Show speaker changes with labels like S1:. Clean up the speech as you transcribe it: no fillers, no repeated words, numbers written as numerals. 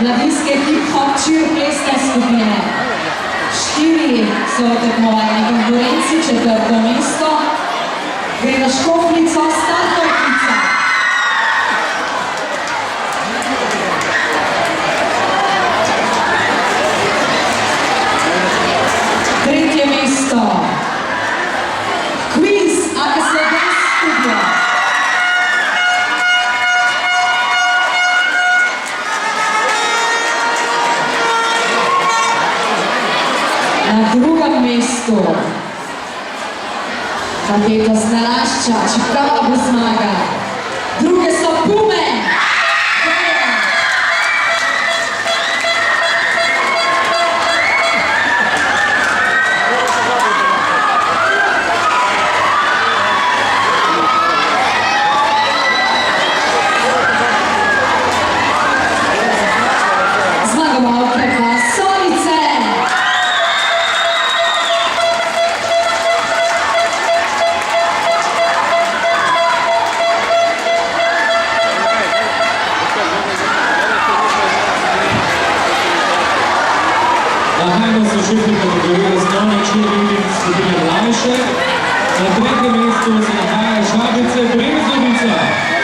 S1: mladinske hip-hop cheer-plesne skupine. 4 so v tekmovalni konkurenci, 4. mesto gre na Škofljico Stankovnica. Tretje mesto Queens AKS Dance Studio. Na drugem mestu Kadeta z Narašča, čeprava bo zmaga. Druge so Pume. Zmagovalke pa Solice.
S2: Nahajamo se v 6. kategoriji osnovne cheerleading skupine mlajše. Na 3. mestu se nahaja Žabice Brezovica.